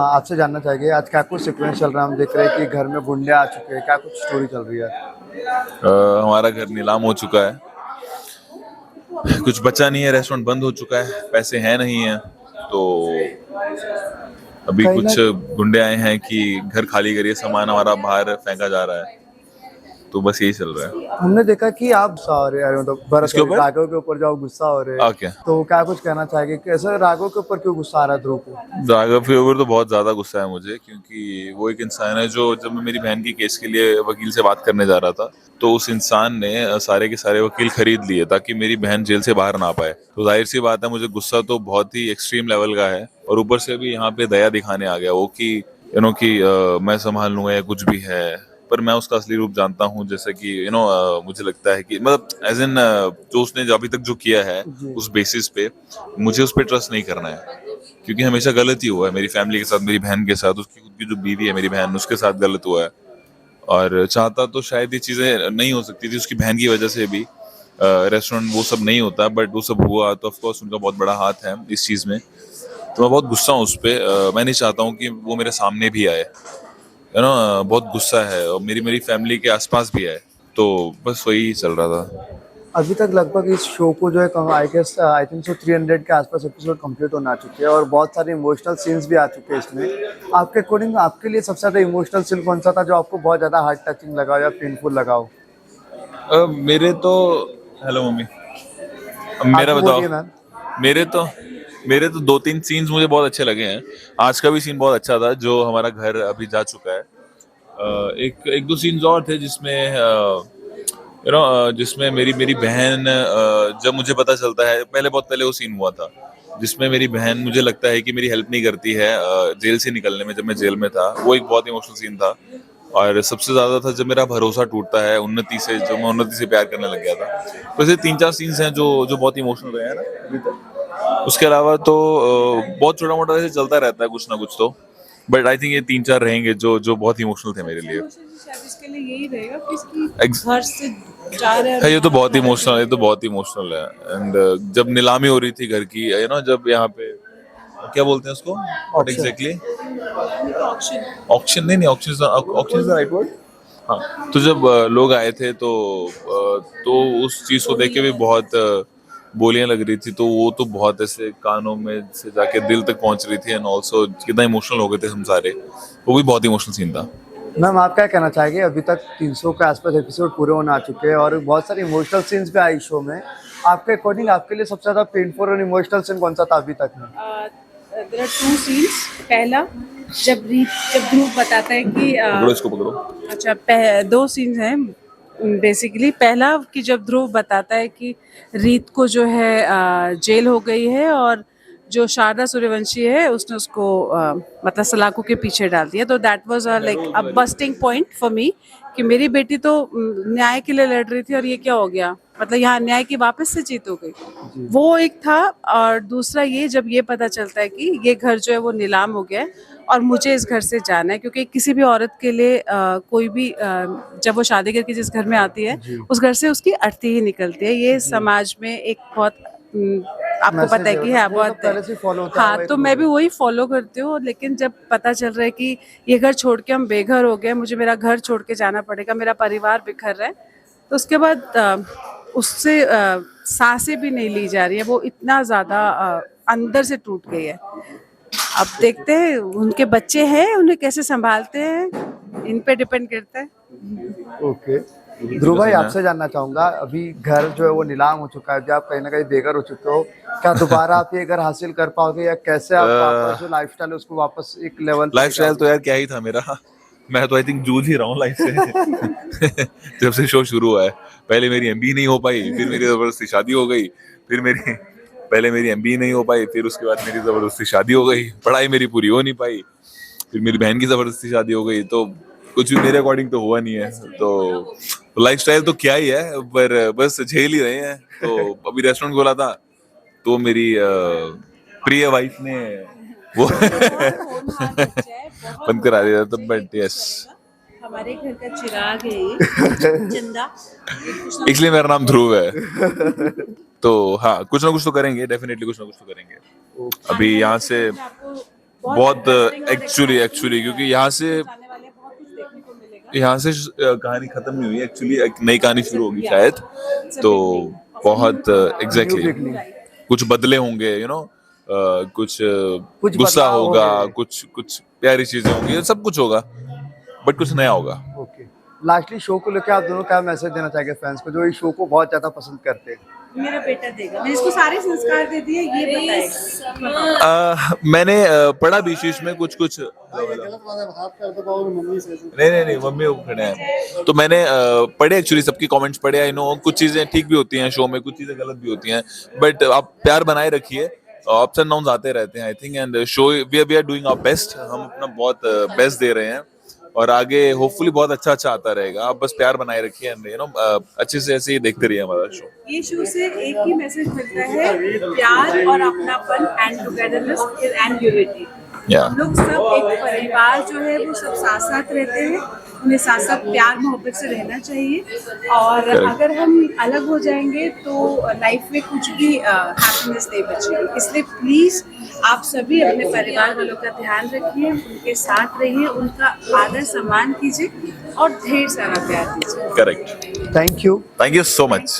आपसे जानना चाहेंगे आज क्या कुछ सीक्वेंस चल रहा है। हम देख रहे हैं कि घर में गुंडे आ चुके हैं, क्या कुछ स्टोरी चल रही है। हमारा घर नीलाम हो चुका है। कुछ बचा नहीं है, रेस्टोरेंट बंद हो चुका है, पैसे हैं नहीं है। तो अभी कहीं ना कुछ गुंडे आए हैं कि घर खाली करिए, सामान हमारा बाहर फेंका जा रहा है। तो बस यही चल रहा है। हमने देखा कि आप गुस्सा हो रहे हैं, मतलब भरत इसके सॉरी ऊपर राघव के ऊपर जो आप गुस्सा हो रहे हैं, ओके। तो क्या कुछ कहना चाहेंगे कैसे राघव के ऊपर क्यों गुस्सा आ रहा है ध्रुव को। राघव के ऊपर तो बहुत ज्यादा गुस्सा है मुझे, क्योंकि वो एक इंसान है जो, जब मैं मेरी बहन की केस के लिए वकील से बात करने जा रहा था, तो उस इंसान ने सारे के सारे वकील खरीद लिए ताकि मेरी बहन जेल से बाहर ना पाए। तो जाहिर सी बात है, मुझे गुस्सा तो बहुत ही एक्सट्रीम लेवल का है। और ऊपर से भी यहाँ पे दया दिखाने आ गया वो कि कि मैं संभाल लूंगा या कुछ भी है। पर मैं उसका असली रूप जानता हूँ, जैसे कि मुझे लगता है कि मतलब एज इन जो उसने अभी तक जो किया है, जी उस बेसिस पे मुझे उस पर ट्रस्ट नहीं करना है। क्योंकि हमेशा गलत ही हुआ है मेरी फैमिली के साथ, मेरी बहन के साथ, उसकी खुद की जो बीवी है मेरी बहन, उसके साथ गलत हुआ है। और चाहता तो शायद ये चीजें नहीं हो सकती थी, उसकी बहन की वजह से भी रेस्टोरेंट वो सब नहीं होता, बट वो सब हुआ। तो ऑफकोर्स उनका बहुत बड़ा हाथ है इस चीज में। तो मैं बहुत गुस्सा हूँ उस पर। मैं नहीं चाहता हूँ कि वो मेरे सामने भी आए। बहुत गुस्सा है, और मेरी मेरी फैमिली के आसपास भी है। तो बस वही चल रहा था। अभी तक लगभग इस शो को जो है I guess I think so 300 के आसपास एपिसोड कंप्लीट होना चुके हैं और बहुत सारे इमोशनल सीन्स भी आ चुके हैं इसमें। आपके अकॉर्डिंग आपके लिए सबसे ज्यादा इमोशनल सीन कौन सा था जो आपको बहुत ज्यादा हार्ट टचिंग लगा हो या पेनफुल लगा हो। मेरे तो हेलो मम्मी, अब आप मेरा भी बताओ। बोलिए मैम। मेरे तो मेरे तो दो तीन सीन्स मुझे बहुत अच्छे लगे हैं। आज का भी सीन बहुत अच्छा था, जो हमारा घर अभी जा चुका है। एक एक दो सीन्स और थे जिसमें जिसमें मेरी मेरी बहन, जब मुझे पता चलता है, पहले बहुत पहले वो सीन हुआ था जिसमें मेरी बहन, मुझे लगता है कि मेरी हेल्प नहीं करती है जेल से निकलने में, जब मैं जेल में था। वो एक बहुत इमोशनल सीन था। और सबसे ज्यादा था जब मेरा भरोसा टूटता है उन्नति से, जब मैं उन्नति से प्यार करने लग गया था। तो ऐसे तीन चार सीन्स हैं जो जो बहुत इमोशनल रहे हैं ना अभी तक। उसके अलावा तो बहुत छोटा मोटा ऐसे चलता रहता है कुछ ना कुछ तो। बट आई थिंक ये तीन चार रहेंगे जो जो बहुत इमोशनल थे मेरे लिए। शायद इसके लिए यही रहेगा कि इसकी Ex- घर से जा रहे हैं और है, ये तो बाहर बहुत भारत इमोशनल, में। ये तो बहुत इमोशनल है। एंड जब नीलामी हो रही थी घर की, जब यहाँ पे क्या बोलते हैं उसको, what option exactly, auction. Auction, नहीं नहीं, auction, auction is the right word. हाँ, तो जब लोग आए थे तो उस चीज को देख के भी बहुत बोलियां लग रही थी। तो वो तो बहुत ऐसे कानों में से जाके दिल तक पहुंच रही थी। एंड ऑल्सो कितना इमोशनल हो गए थे हम सारे। वो भी बहुत इमोशनल सीन था। मैम आप क्या कहना चाहेंगे। अभी तक 300 के आसपास एपिसोड पूरे होने आ चुके हैं और बहुत सारे इमोशनल सीन्स भी आए शो में। आपके अकॉर्डिंग आपके लिए सबसे ज्यादा पेनफुल और इमोशनल सीन कौन सा था अभी तक में। There are two scenes. पहला, जब ध्रुव बताता है कि पकड़ो इसको, पकड़ो। अच्छा, दो सीन्स हैं बेसिकली। पहला कि जब ध्रुव बताता है कि रीत को जो है जेल हो गई है, और जो शारदा सूर्यवंशी है उसने उसको मतलब सलाखों के पीछे डाल दिया। तो that was like a busting point for me कि मेरी बेटी तो न्याय के लिए लड़ रही थी और ये क्या हो गया, मतलब यहाँ न्याय की वापस से जीत हो गई। वो एक था। और दूसरा ये, जब ये पता चलता है कि ये घर जो है वो नीलाम हो गया है और मुझे इस घर से जाना है, क्योंकि किसी भी औरत के लिए कोई भी जब वो शादी करके जिस घर में आती है जी उस घर से उसकी अर्थी ही निकलती है। ये समाज में एक बहुत आपको मैसेज पता है है, कि है वो तो बहुत पहले से फॉलो होता है हाँ, वो एक तो रूल मैं भी है। वही फॉलो करती हूँ। लेकिन जब पता चल रहा है कि ये घर छोड़ के हम बेघर हो गए, मुझे मेरा घर छोड़ के जाना पड़ेगा, मेरा परिवार बिखर रहा है, तो उसके बाद उससे सांसें भी नहीं ली जा रही है। वो इतना ज़्यादा अंदर से टूट गई है। अब देखते हैं उनके बच्चे हैं, उन्हें कैसे संभालते हैं, इन पे डिपेंड करता है। ओके ध्रुव भाई आपसे जानना चाहूंगा अभी घर जो है वो नीलाम हो चुका है, जो आप कहीं ना कहीं बेघर हो चुके हो, क्या दोबारा आप ये घर हासिल कर पाओगे या कैसे आप वापस जो लाइफस्टाइल है उसको वापस एक लेवल पे लाइफ लेके स्टाइल तो आओगे। यार क्या ही था मेरा। मैं तो आई थिंक जूझ ही रहा हूँ लाइफ से। जब से शो शुरू हुआ है। पहले मेरी एमबी नहीं हो पाई, फिर मेरी जबरदस्ती शादी हो गई। फिर मेरी पहले मेरी एमबी नहीं हो पाई, फिर उसके बाद मेरी जबरदस्ती शादी हो गई, पढ़ाई मेरी पूरी हो नहीं पाई। फिर मेरी बहन की जबरदस्ती शादी हो गई। तो कुछ भी मेरे अकॉर्डिंग तो हुआ नहीं है। तो लाइफ स्टाइल तो क्या ही है, पर बस झेल ही रहे हैं। तो अभी रेस्टोरेंट खोला था, तो मेरी प्रिय वाइफ ने वो बंद करा दिया था। बट यस, हमारे घर का चिराग है ये, चंदा। इसलिए मेरा नाम ध्रुव है। तो हाँ, कुछ ना कुछ तो करेंगे, डेफिनेटली कुछ ना कुछ तो करेंगे। अभी आने वाले यहाँ एपिसोड से में आपको बहुत एक्चुअली क्योंकि यहाँ से कहानी खत्म नहीं हुई एक्चुअली, एक नई कहानी शुरू होगी शायद, तो बहुत एग्जैक्टली कुछ बदले होंगे, कुछ कुछ गुस्सा बदलाव होगा, होंगे। कुछ प्यारी चीजें होंगी, सब कुछ होगा, बट कुछ नया होगा। ओके, लास्टली शो को लेकर आप दोनों क्या मैसेज देना चाहेंगे फैंस को जो इस शो को बहुत ज्यादा पसंद करते हैं? मेरा बेटा देगा, मैंने इसको सारे संस्कार दे दिए, ये बताएगा। मैंने पढ़ा भी शीश में कुछ नहीं मम्मी वो खड़े हैं, तो मैंने पढ़े एक्चुअली सबके कमेंट्स पढ़े, आई नो कुछ चीजें ठीक भी होती हैं शो में, कुछ चीजें गलत भी होती हैं, बट आप प्यार बनाए रखिए, अप्स एंड डाउन्स आते रहते हैं I think, and so we are doing our best, हम अपना बहुत बेस्ट दे रहे हैं और आगे होपफुली बहुत अच्छा आता रहेगा, आप बस प्यार बनाए रखिए एंड अच्छे से ऐसे ही देखते रहिए हमारा शो। ये शो से एक ही मैसेज मिलता है, प्यार और अपनापन एंड टुगेदरनेस एंड यूनिटी। हम लोग सब एक परिवार जो है वो सब साथ साथ रहते हैं, उन्हें साथ साथ प्यार मोहब्बत से रहना चाहिए, और अगर हम अलग हो जाएंगे तो लाइफ में कुछ भी हैप्पीनेस नहीं बचेगी। इसलिए प्लीज आप सभी अपने परिवार वालों का ध्यान रखिए, उनके साथ रहिए, उनका आदर सम्मान कीजिए और ढेर सारा प्यार दीजिए। Correct, thank you so much.